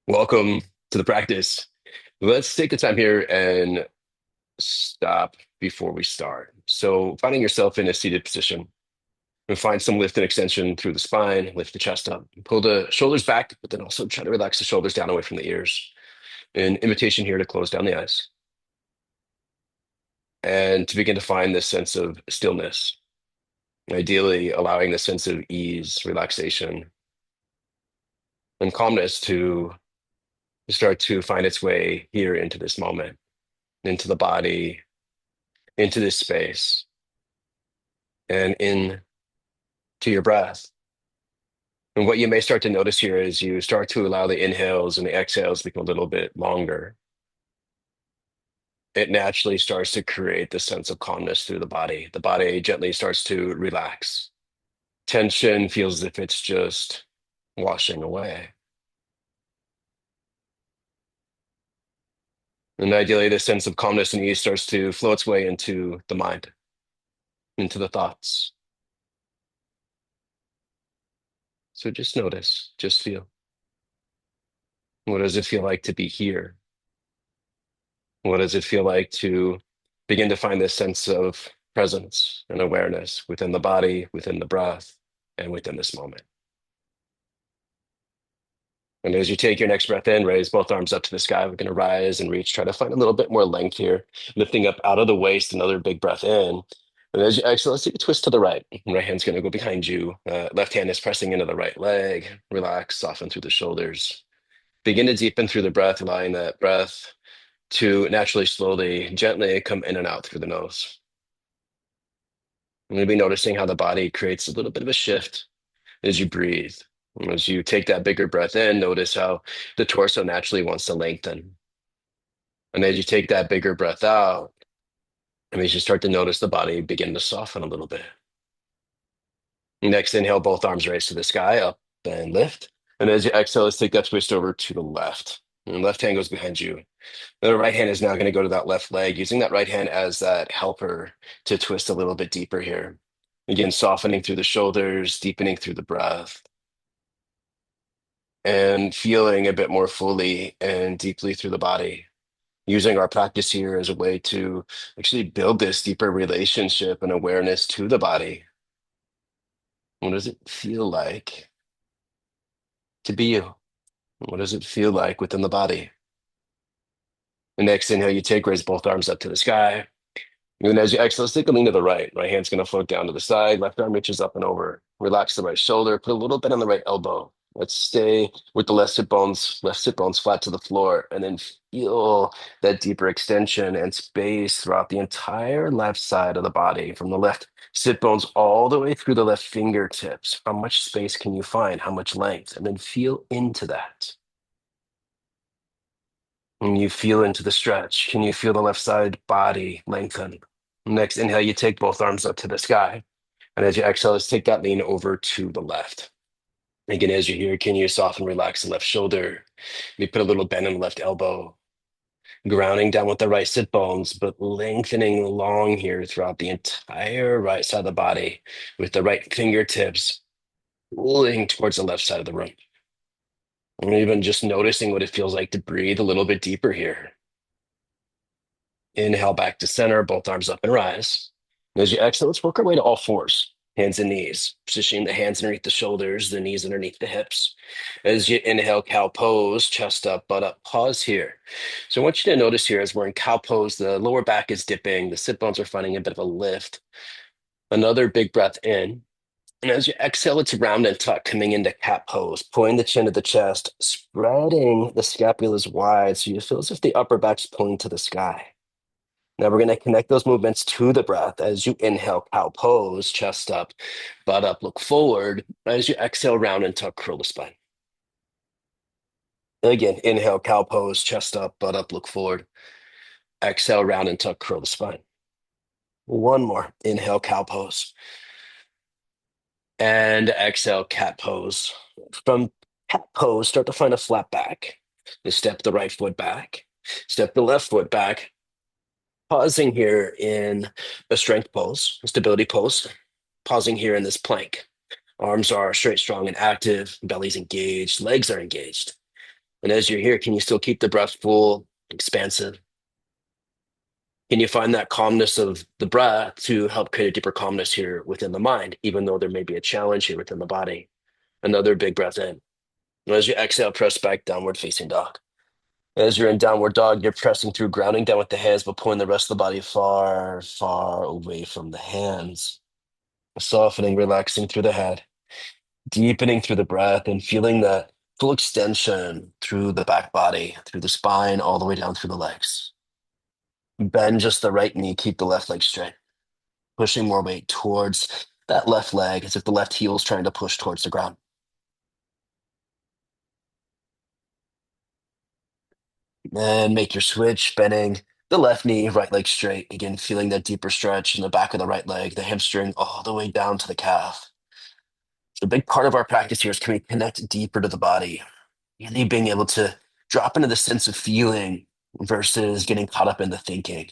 Welcome to the practice. Let's take the time here and stop before we start. So, finding yourself in a seated position and find some lift and extension through the spine, lift the chest up, pull the shoulders back, but then also try to relax the shoulders down away from the ears. An invitation here to close down the eyes and to begin to find this sense of stillness, ideally allowing the sense of ease, relaxation, and calmness to start to find its way here into this moment, into the body, into this space, and in to your breath. And what you may start to notice here is you start to allow the inhales and the exhales become a little bit longer. It naturally starts to create the sense of calmness through the body. The body gently starts to relax. Tension feels as if it's just washing away. And ideally, this sense of calmness and ease starts to flow its way into the mind, into the thoughts. So just notice, just feel. What does it feel like to be here? What does it feel like to begin to find this sense of presence and awareness within the body, within the breath, and within this moment? And as you take your next breath in, raise both arms up to the sky. We're going to rise and reach, try to find a little bit more length here, lifting up out of the waist, another big breath in. And as you exhale, let's take a twist to the right. Right hand's going to go behind you. Left hand is pressing into the right leg. Relax, soften through the shoulders. Begin to deepen through the breath, allowing that breath to naturally, slowly, gently come in and out through the nose. I'm going to be noticing how the body creates a little bit of a shift as you breathe. And as you take that bigger breath in, notice how the torso naturally wants to lengthen. And as you take that bigger breath out, and as you start to notice the body begin to soften a little bit. Next, inhale, both arms raised to the sky, up and lift. And as you exhale, let's take that twist over to the left. And left hand goes behind you. The right hand is now going to go to that left leg, using that right hand as that helper to twist a little bit deeper here. Again, softening through the shoulders, deepening through the breath, and feeling a bit more fully and deeply through the body. Using our practice here as a way to actually build this deeper relationship and awareness to the body. What does it feel like to be you? What does it feel like within the body? The next inhale you take, raise both arms up to the sky. And as you exhale, let's take a lean to the right. Right hand's going to float down to the side. Left arm reaches up and over. Relax the right shoulder. Put a little bit on the right elbow. Let's stay with the left sit bones flat to the floor, and then feel that deeper extension and space throughout the entire left side of the body, from the left sit bones all the way through the left fingertips. How much space can you find? How much length? And then feel into that. When you feel into the stretch, can you feel the left side body lengthen? Next inhale, you take both arms up to the sky. And as you exhale, let's take that lean over to the left. Again, as you're here, can you soften, relax the left shoulder? Maybe put a little bend in the left elbow, grounding down with the right sit bones, but lengthening long here throughout the entire right side of the body with the right fingertips pulling towards the left side of the room. And even just noticing what it feels like to breathe a little bit deeper here. Inhale back to center, both arms up and rise. And as you exhale, let's work our way to all fours, hands and knees, positioning the hands underneath the shoulders, the knees underneath the hips. As you inhale, cow pose, chest up, butt up, pause here. So I want you to notice here as we're in cow pose, the lower back is dipping, the sit bones are finding a bit of a lift. Another big breath in. And as you exhale, it's round and tuck, coming into cat pose, pulling the chin to the chest, spreading the scapulas wide so you feel as if the upper back's pulling to the sky. Now we're going to connect those movements to the breath as you inhale, cow pose, chest up, butt up, look forward. As you exhale, round and tuck, curl the spine. Again, inhale, cow pose, chest up, butt up, look forward. Exhale, round and tuck, curl the spine. One more. Inhale, cow pose. And exhale, cat pose. From cat pose, start to find a flat back. You step the right foot back, step the left foot back, pausing here in a strength pose, a stability pose, pausing here in this plank. Arms are straight, strong, and active, belly's engaged, legs are engaged. And as you're here, can you still keep the breath full, expansive? Can you find that calmness of the breath to help create a deeper calmness here within the mind, even though there may be a challenge here within the body? Another big breath in. And as you exhale, press back, downward facing dog. As you're in downward dog, you're pressing through, grounding down with the hands, but pulling the rest of the body far, far away from the hands. Softening, relaxing through the head, deepening through the breath, and feeling that full extension through the back body, through the spine, all the way down through the legs. Bend just the right knee, keep the left leg straight, pushing more weight towards that left leg as if the left heel is trying to push towards the ground. And make your switch, bending the left knee, right leg straight. Again, feeling that deeper stretch in the back of the right leg, the hamstring all the way down to the calf. So a big part of our practice here is can we connect deeper to the body, really being able to drop into the sense of feeling versus getting caught up in the thinking.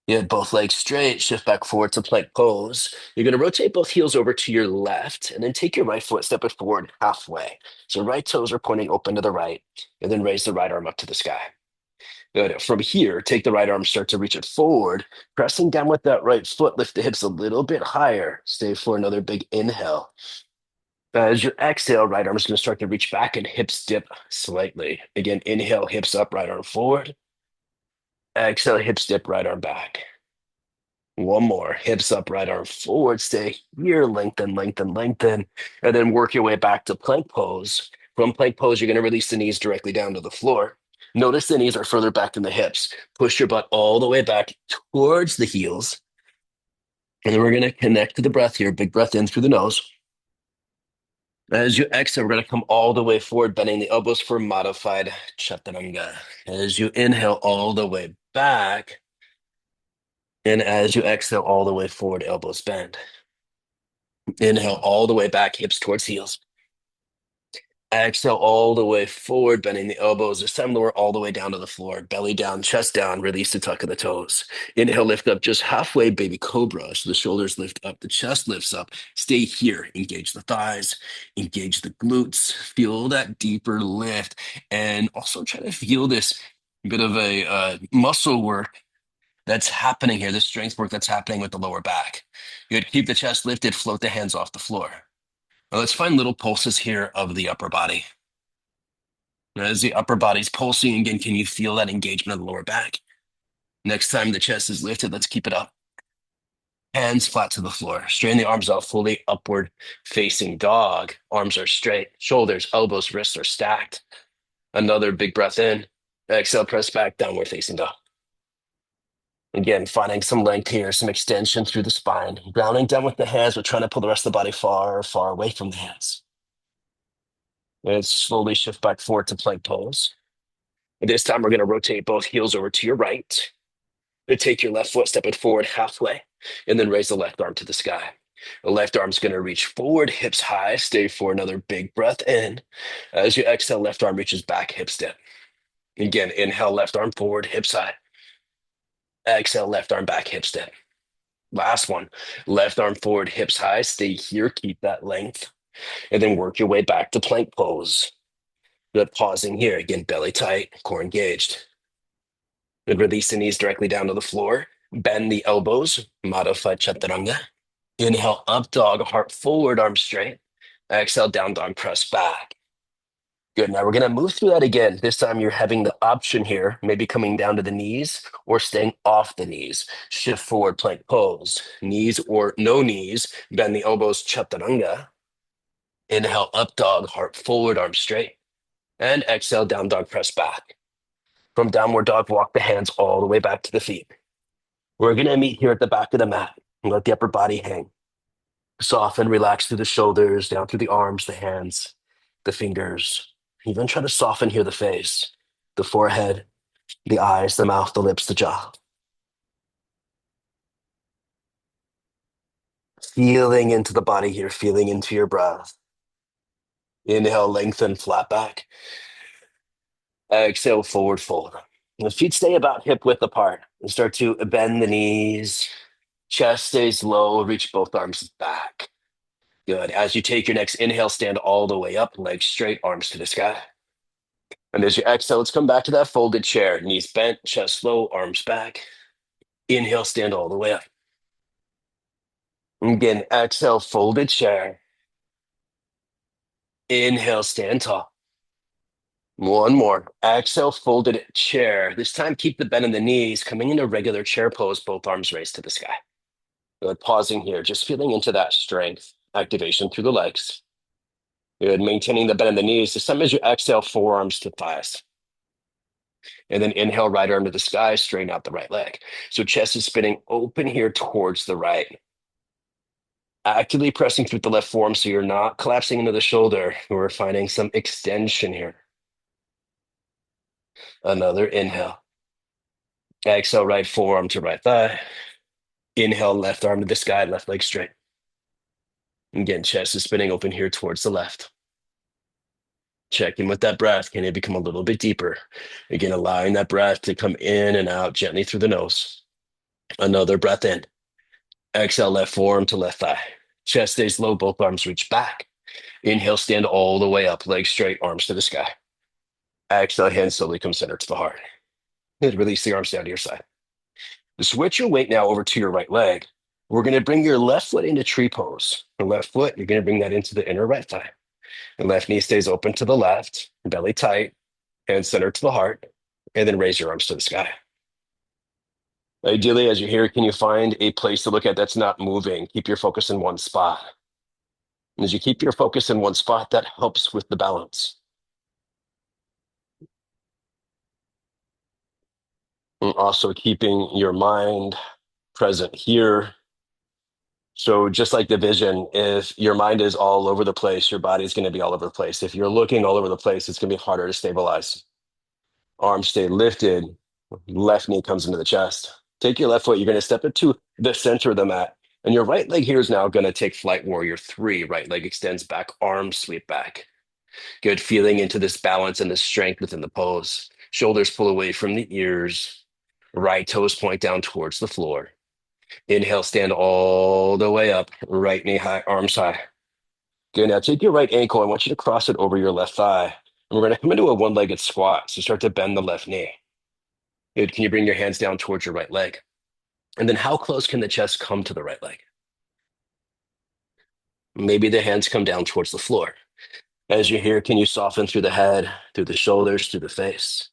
You have both legs straight, shift back forward to plank pose. You're going to rotate both heels over to your left and then take your right foot, step it forward halfway. So right toes are pointing open to the right, and then raise the right arm up to the sky. Good. From here, take the right arm, start to reach it forward, pressing down with that right foot, lift the hips a little bit higher. Stay for another big inhale. As you exhale, right arm is going to start to reach back and hips dip slightly. Again, inhale, hips up, right arm forward. Exhale, hips dip, right arm back. One more, hips up, right arm forward. Stay here, lengthen, lengthen, lengthen, and then work your way back to plank pose. From plank pose, you're going to release the knees directly down to the floor. Notice the knees are further back than the hips. Push your butt all the way back towards the heels. And then we're going to connect to the breath here. Big breath in through the nose. As you exhale, we're going to come all the way forward, bending the elbows for modified chaturanga. As you inhale all the way back, and as you exhale all the way forward, elbows bend. Inhale all the way back, hips towards heels. Exhale all the way forward, bending the elbows. This time lower all the way down to the floor. Belly down, chest down, release the tuck of the toes. Inhale, lift up just halfway, baby cobra. So the shoulders lift up, the chest lifts up. Stay here. Engage the thighs, engage the glutes. Feel that deeper lift. And also try to feel this bit of a muscle work that's happening here, this strength work that's happening with the lower back. Good. Keep the chest lifted, float the hands off the floor. Now let's find little pulses here of the upper body. As the upper body's pulsing again, can you feel that engagement of the lower back? Next time the chest is lifted, let's keep it up. Hands flat to the floor. Straighten the arms out fully, upward facing dog. Arms are straight, shoulders, elbows, wrists are stacked. Another big breath in. Exhale, press back, downward facing dog. Again, finding some length here, some extension through the spine. Grounding down with the hands, but trying to pull the rest of the body far, far away from the hands. And slowly shift back forward to plank pose. This time we're going to rotate both heels over to your right. You take your left foot, step it forward halfway, and then raise the left arm to the sky. The left arm's going to reach forward, hips high. Stay for another big breath in. As you exhale, left arm reaches back, hips dip. Again, inhale, left arm forward, hips high. Exhale, left arm back, hips dip. Last one, left arm forward, hips high. Stay here, keep that length, and then work your way back to plank pose. Good, pausing here. Again, belly tight, core engaged. Good, release the knees directly down to the floor. Bend the elbows, modified chaturanga. Inhale, up dog, heart forward, arms straight. Exhale, down dog, press back. Good. Now we're going to move through that again. This time you're having the option here, maybe coming down to the knees or staying off the knees. Shift forward, plank pose. Knees or no knees. Bend the elbows, chaturanga. Inhale, up dog, heart forward, arms straight. And exhale, down dog, press back. From downward dog, walk the hands all the way back to the feet. We're going to meet here at the back of the mat and let the upper body hang. Soften, relax through the shoulders, down through the arms, the hands, the fingers. Even try to soften here the face, the forehead, the eyes, the mouth, the lips, the jaw. Feeling into the body here, feeling into your breath. Inhale, lengthen, flat back. Exhale, forward fold. The feet stay about hip width apart and start to bend the knees. Chest stays low, reach both arms back. Good. As you take your next inhale, stand all the way up, legs straight, arms to the sky. And as you exhale, let's come back to that folded chair. Knees bent, chest low, arms back. Inhale, stand all the way up. Again, exhale, folded chair. Inhale, stand tall. One more. Exhale, folded chair. This time, keep the bend in the knees, coming into regular chair pose, both arms raised to the sky. Good. Pausing here, just feeling into that strength, activation through the legs. Good. Maintaining the bend in the knees. This time, as you exhale, forearms to thighs. And then inhale, right arm to the sky, straighten out the right leg. So chest is spinning open here towards the right. Actively pressing through the left forearm so you're not collapsing into the shoulder. We're finding some extension here. Another inhale. Exhale, right forearm to right thigh. Inhale, left arm to the sky, left leg straight. Again, chest is spinning open here towards the left. Check in with that breath. Can it become a little bit deeper? Again, allowing that breath to come in and out gently through the nose. Another breath in. Exhale, left forearm to left thigh. Chest stays low, both arms reach back. Inhale, stand all the way up, legs straight, arms to the sky. Exhale, hands slowly come center to the heart. Good. Release the arms down to your side. Switch your weight now over to your right leg. We're going to bring your left foot into tree pose. The left foot, you're going to bring that into the inner right thigh. The left knee stays open to the left, belly tight, hands center to the heart, and then raise your arms to the sky. Ideally, as you're here, can you find a place to look at that's not moving? Keep your focus in one spot. And as you keep your focus in one spot, that helps with the balance. And also keeping your mind present here. So just like the vision, if your mind is all over the place, your body's going to be all over the place. If you're looking all over the place, it's going to be harder to stabilize. Arms stay lifted. Left knee comes into the chest. Take your left foot. You're going to step into the center of the mat. And your right leg here is now going to take flight warrior three. Right leg extends back, arms sweep back. Good. Feeling into this balance and this strength within the pose. Shoulders pull away from the ears. Right toes point down towards the floor. Inhale, stand all the way up. Right knee high, arms high. Good. Now take your right ankle. I want you to cross it over your left thigh. And we're going to come into a one-legged squat. So start to bend the left knee. Good. Can you bring your hands down towards your right leg? And then how close can the chest come to the right leg? Maybe the hands come down towards the floor. As you're here, can you soften through the head, through the shoulders, through the face?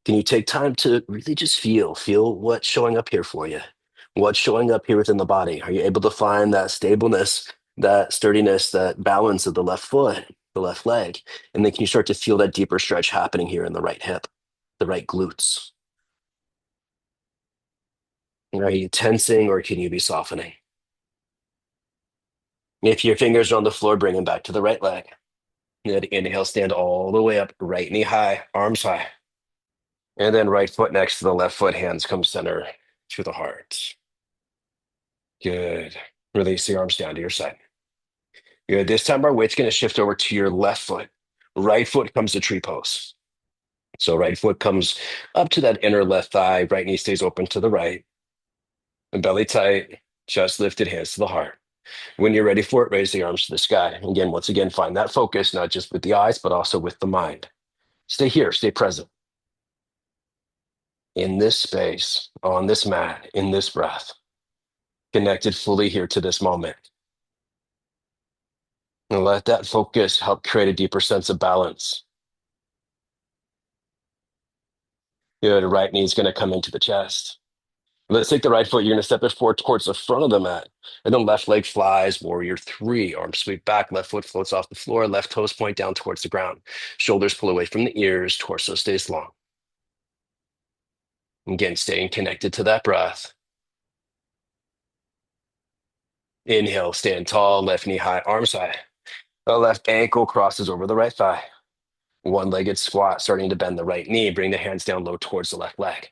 Can you take time to really just feel what's showing up here for you? What's showing up here within the body? Are you able to find that stableness, that sturdiness, that balance of the left foot, the left leg? And then can you start to feel that deeper stretch happening here in the right hip, the right glutes? Are you tensing or can you be softening? If your fingers are on the floor, bring them back to the right leg. Good. Inhale, stand all the way up, right knee high, arms high. And then right foot next to the left foot, hands come center to the heart. Good. Release the arms down to your side. Good. This time our weight's going to shift over to your left foot. Right foot comes to tree pose. So right foot comes up to that inner left thigh. Right knee stays open to the right. And belly tight, chest lifted, hands to the heart. When you're ready for it, raise the arms to the sky. Again, once again, find that focus, not just with the eyes, but also with the mind. Stay here, stay present. In this space, on this mat, in this breath, connected fully here to this moment. And let that focus help create a deeper sense of balance. Good. Right knee is going to come into the chest. Let's take the right foot. You're going to step it forward towards the front of the mat. And then left leg flies, warrior three. Arms sweep back. Left foot floats off the floor. Left toes point down towards the ground. Shoulders pull away from the ears. Torso stays long. Again, staying connected to that breath. Inhale, stand tall. Left knee high, arms high. The left ankle crosses over the right thigh. One-legged squat, starting to bend the right knee. Bring the hands down low towards the left leg.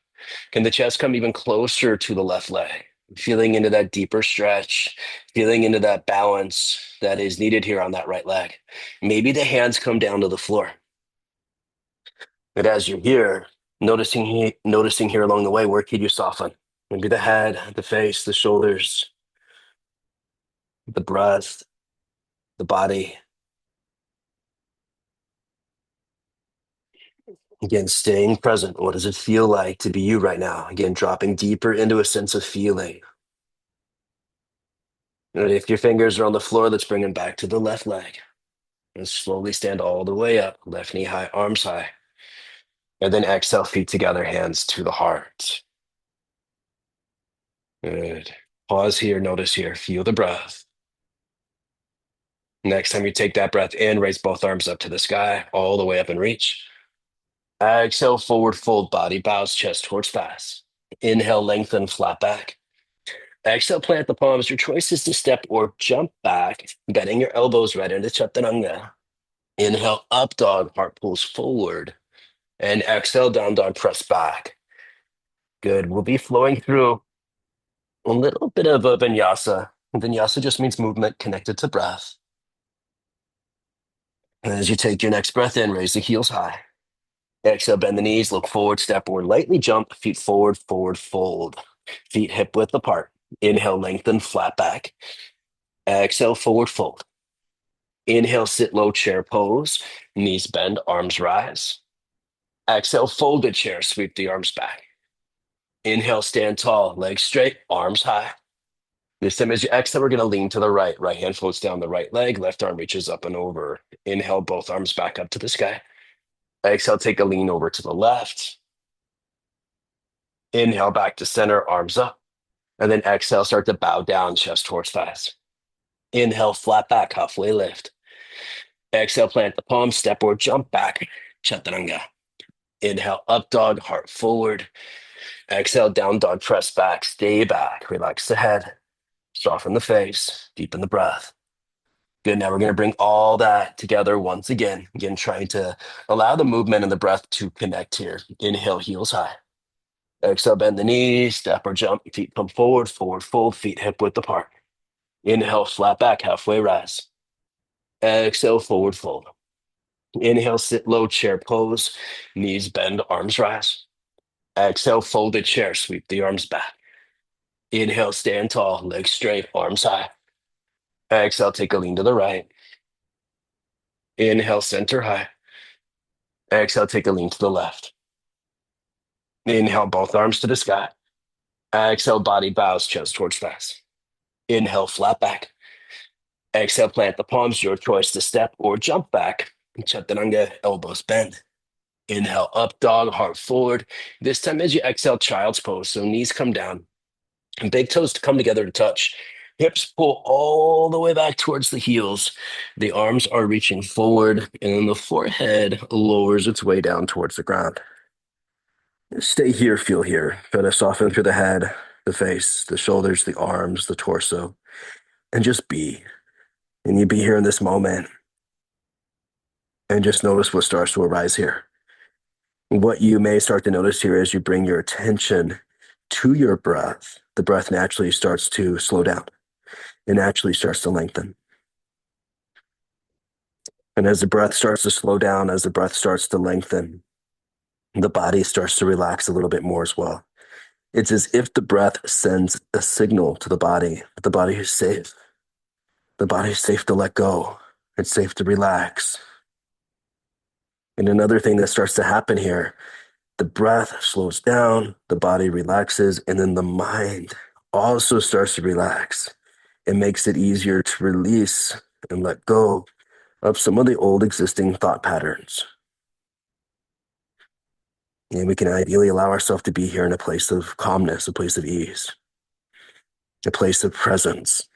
Can the chest come even closer to the left leg? Feeling into that deeper stretch, feeling into that balance that is needed here on that right leg. Maybe the hands come down to the floor. But as you're here, noticing here along the way, where could you soften? Maybe the head, the face, the shoulders, the breath, the body. Again, staying present. What does it feel like to be you right now? Again, dropping deeper into a sense of feeling. And if your fingers are on the floor, let's bring them back to the left leg. And slowly stand all the way up, left knee high, arms high. And then exhale, feet together, hands to the heart. Good. Pause here, notice here, feel the breath. Next time you take that breath in, raise both arms up to the sky, all the way up and reach. Exhale, forward fold, body bows, chest towards thighs. Inhale, lengthen, flat back. Exhale, plant the palms. Your choice is to step or jump back, bending your elbows right into Chaturanga. Inhale, up dog, heart pulls forward. And exhale, down dog, press back. Good. We'll be flowing through a little bit of a vinyasa. Vinyasa just means movement connected to breath. And as you take your next breath in, raise the heels high. Exhale, bend the knees, look forward, step or lightly jump, feet forward, forward, fold. Feet hip width apart. Inhale, lengthen, flat back. Exhale, forward fold. Inhale, sit low chair pose. Knees bend, arms rise. Exhale, folded chair, sweep the arms back. Inhale, stand tall, legs straight, arms high. This time as you exhale, we're going to lean to the right. Right hand floats down the right leg, left arm reaches up and over. Inhale, both arms back up to the sky. Exhale, take a lean over to the left. Inhale, back to center, arms up. And then exhale, start to bow down, chest towards thighs. Inhale, flat back, halfway lift. Exhale, plant the palms, step or jump back, Chaturanga. Inhale, up dog, heart forward. Exhale, down dog, press back, stay back, relax the head, soften the face, deepen the breath. Good. Now we're going to bring all that together once again. Again, trying to allow the movement and the breath to connect here. Inhale, heels high. Exhale, bend the knees, step or jump, feet come forward, forward fold, feet hip width apart. Inhale, flat back, halfway rise. Exhale, forward fold. Inhale, sit low, chair pose, knees bend, arms rise. Exhale, folded chair, sweep the arms back. Inhale, stand tall, legs straight, arms high. Exhale, take a lean to the right. Inhale, center high. Exhale, take a lean to the left. Inhale, both arms to the sky. Exhale, body bows, chest towards thighs. Inhale, flat back. Exhale, plant the palms, your choice to step or jump back. Chaturanga, elbows bend. Inhale, up dog, heart forward. This time as you exhale, child's pose. So knees come down and big toes to come together to touch. Hips pull all the way back towards the heels. The arms are reaching forward, and then the forehead lowers its way down towards the ground. Stay here, feel here. Try to soften through the head, the face, the shoulders, the arms, the torso, and just be. And you be here in this moment and just notice what starts to arise here. What you may start to notice here as you bring your attention to your breath, the breath naturally starts to slow down. It naturally starts to lengthen. And as the breath starts to slow down, as the breath starts to lengthen, the body starts to relax a little bit more as well. It's as if the breath sends a signal to the body that the body is safe. The body is safe to let go. It's safe to relax. And another thing that starts to happen here, the breath slows down, the body relaxes, and then the mind also starts to relax. It makes it easier to release and let go of some of the old existing thought patterns. And we can ideally allow ourselves to be here in a place of calmness, a place of ease, a place of presence.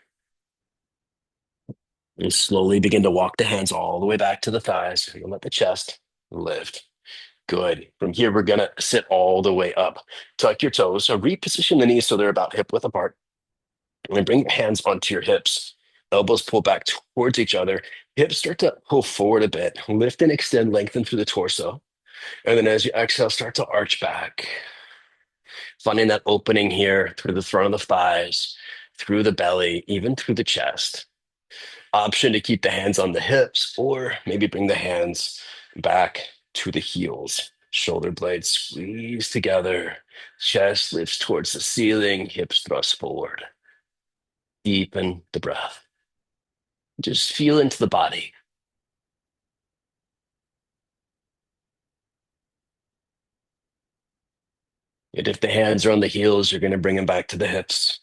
And slowly begin to walk the hands all the way back to the thighs. And let the chest lift. Good. From here, we're going to sit all the way up. Tuck your toes. So reposition the knees so they're about hip width apart. And then bring your hands onto your hips. Elbows pull back towards each other. Hips start to pull forward a bit. Lift and extend, lengthen through the torso. And then as you exhale, start to arch back. Finding that opening here through the front of the thighs, through the belly, even through the chest. Option to keep the hands on the hips or maybe bring the hands back to the heels. Shoulder blades squeeze together. Chest lifts towards the ceiling. Hips thrust forward. Deepen the breath. Just feel into the body. And if the hands are on the heels, you're going to bring them back to the hips.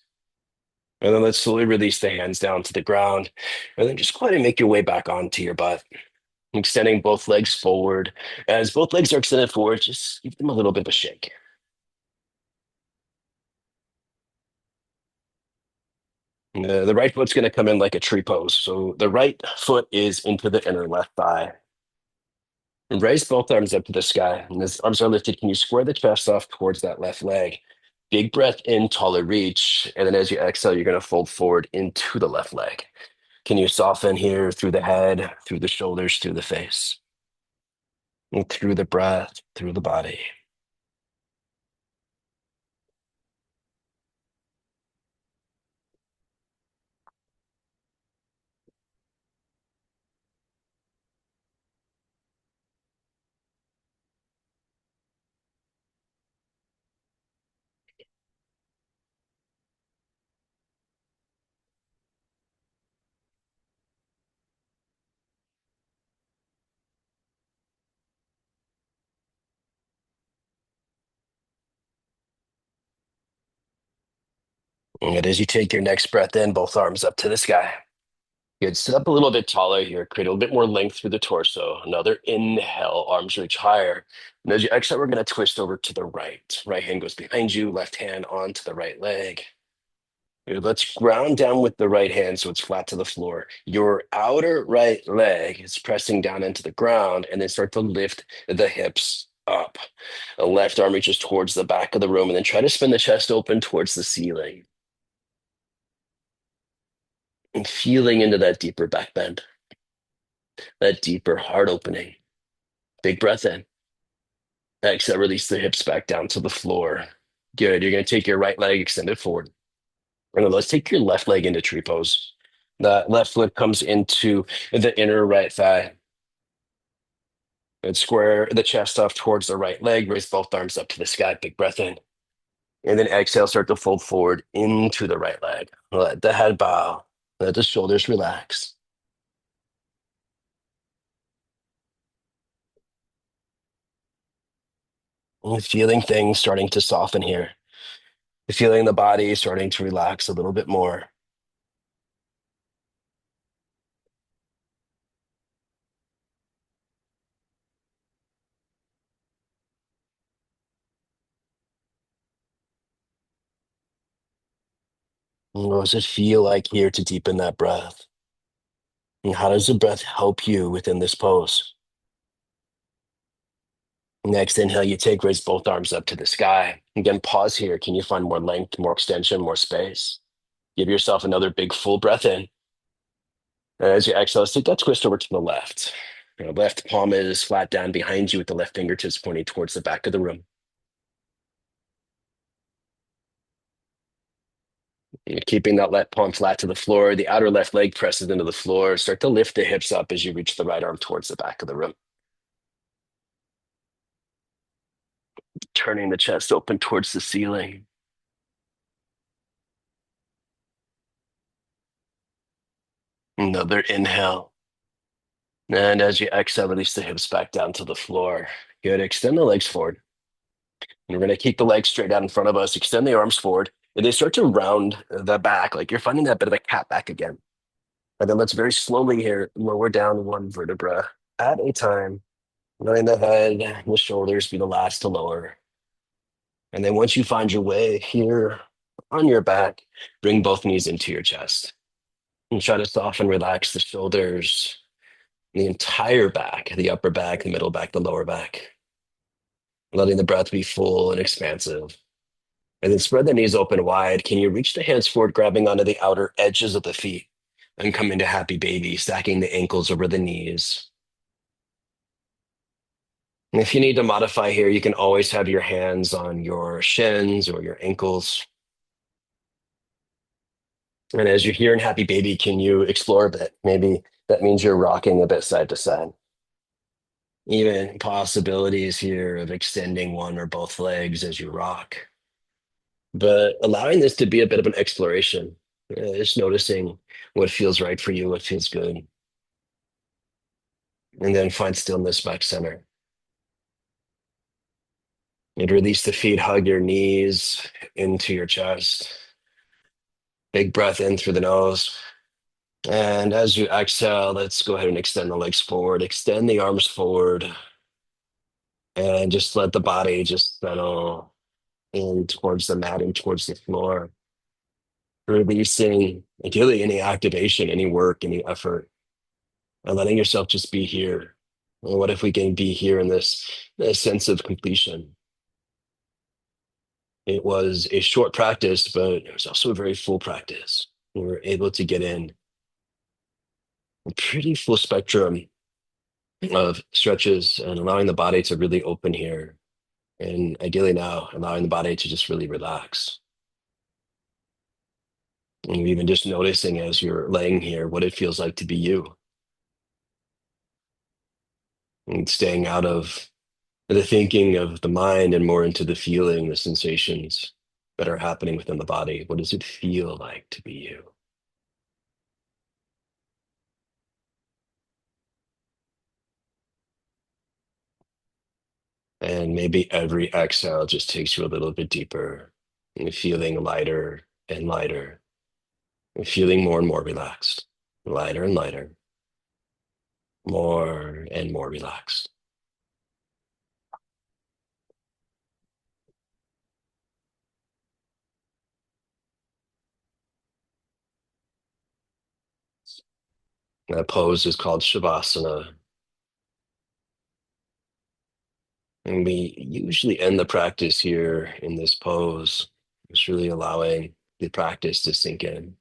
And then let's slowly release the hands down to the ground. And then just quietly make your way back onto your butt, extending both legs forward. As both legs are extended forward, just give them a little bit of a shake. The right foot's going to come in like a tree pose. So the right foot is into the inner left thigh. And raise both arms up to the sky. And as arms are lifted, can you square the chest off towards that left leg? Big breath in, taller reach. And then as you exhale, you're going to fold forward into the left leg. Can you soften here through the head, through the shoulders, through the face, and through the breath, through the body? And as you take your next breath in, both arms up to the sky. Good. Sit up a little bit taller here. Create a little bit more length through the torso. Another inhale, arms reach higher. And as you exhale, we're going to twist over to the right. Right hand goes behind you, left hand onto the right leg. Good. Let's ground down with the right hand so it's flat to the floor. Your outer right leg is pressing down into the ground, and then start to lift the hips up. The left arm reaches towards the back of the room, and then try to spin the chest open towards the ceiling. And feeling into that deeper back bend, that deeper heart opening. Big breath in. Exhale, release the hips back down to the floor. Good. You're going to take your right leg extended forward. And then let's take your left leg into tree pose. The left foot comes into the inner right thigh. And square the chest off towards the right leg. Raise both arms up to the sky. Big breath in. And then exhale, start to fold forward into the right leg. Let the head bow. Let the shoulders relax. And feeling things starting to soften here. Feeling the body starting to relax a little bit more. What does it feel like here to deepen that breath? And how does the breath help you within this pose? Next inhale, you take, raise both arms up to the sky. Again, pause here. Can you find more length, more extension, more space? Give yourself another big full breath in. And as you exhale, let's take that twist over to the left. Left palm is flat down behind you with the left fingertips pointing towards the back of the room. You're keeping that left palm flat to the floor. The outer left leg presses into the floor. Start to lift the hips up as you reach the right arm towards the back of the room. Turning the chest open towards the ceiling. Another inhale. And as you exhale, release the hips back down to the floor. Good. Extend the legs forward. And we're going to keep the legs straight out in front of us. Extend the arms forward. And they start to round the back, like you're finding that bit of a cat back again. And then let's very slowly here lower down one vertebra at a time. Letting the head and the shoulders be the last to lower. And then once you find your way here on your back, bring both knees into your chest. And try to soften, relax the shoulders, the entire back, the upper back, the middle back, the lower back. Letting the breath be full and expansive. And then spread the knees open wide. Can you reach the hands forward, grabbing onto the outer edges of the feet and come into happy baby, stacking the ankles over the knees? And if you need to modify here, you can always have your hands on your shins or your ankles. And as you're here in happy baby, can you explore a bit? Maybe that means you're rocking a bit side to side. Even possibilities here of extending one or both legs as you rock. But allowing this to be a bit of an exploration, just noticing what feels right for you, what feels good, and then find stillness back center. And release the feet, hug your knees into your chest. Big breath in through the nose. And as you exhale, let's go ahead and extend the legs forward, extend the arms forward, and just let the body just settle in towards the mat and towards the floor, releasing ideally any activation, any work, any effort, and letting yourself just be here. Well, what if we can be here in this sense of completion? It was a short practice, but it was also a very full practice. We were able to get in a pretty full spectrum of stretches and allowing the body to really open here. And ideally now, allowing the body to just really relax. And even just noticing as you're laying here what it feels like to be you and staying out of the thinking of the mind and more into the feeling, the sensations that are happening within the body. What does it feel like to be you? And maybe every exhale just takes you a little bit deeper and feeling lighter and lighter and feeling more and more relaxed, lighter and lighter, more and more relaxed. That pose is called Shavasana. And we usually end the practice here in this pose. It's really allowing the practice to sink in.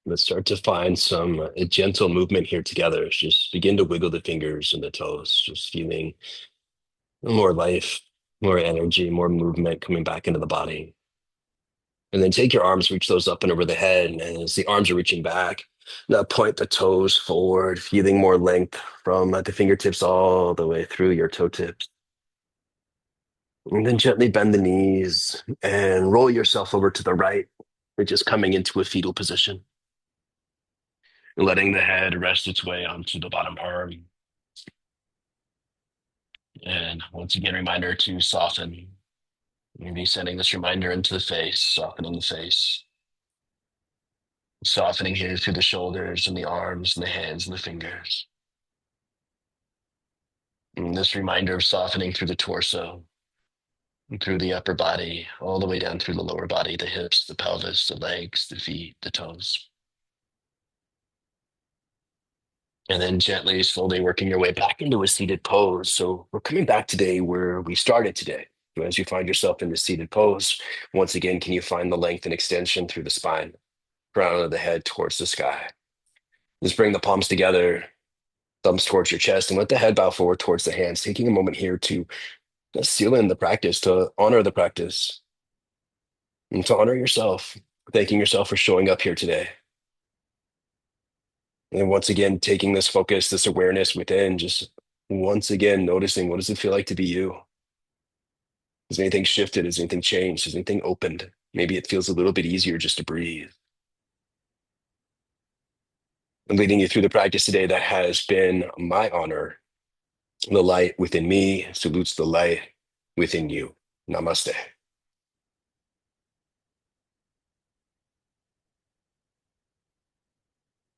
Let's start to find some gentle movement here together. Just begin to wiggle the fingers and the toes, just feeling more life, more energy, more movement coming back into the body. And then take your arms, reach those up and over the head. And as the arms are reaching back, now point the toes forward, feeling more length from the fingertips all the way through your toe tips. And then gently bend the knees and roll yourself over to the right. You're just coming into a fetal position, letting the head rest its way onto the bottom arm. And once again, reminder to soften. Maybe sending this reminder into the face, softening the face, softening here through the shoulders and the arms and the hands and the fingers. And this reminder of softening through the torso, through the upper body, all the way down through the lower body, the hips, the pelvis, the legs, the feet, the toes. And then gently, slowly working your way back into a seated pose. So we're coming back today where we started today. So as you find yourself in the seated pose, once again, can you find the length and extension through the spine, crown of the head towards the sky? Just bring the palms together, thumbs towards your chest, and let the head bow forward towards the hands, taking a moment here to seal in the practice, to honor the practice, and to honor yourself, thanking yourself for showing up here today. And once again, taking this focus, this awareness within, just once again noticing what does it feel like to be you? Has anything shifted? Has anything changed? Has anything opened? Maybe it feels a little bit easier just to breathe. I'm leading you through the practice today. That has been my honor. The light within me salutes the light within you. Namaste.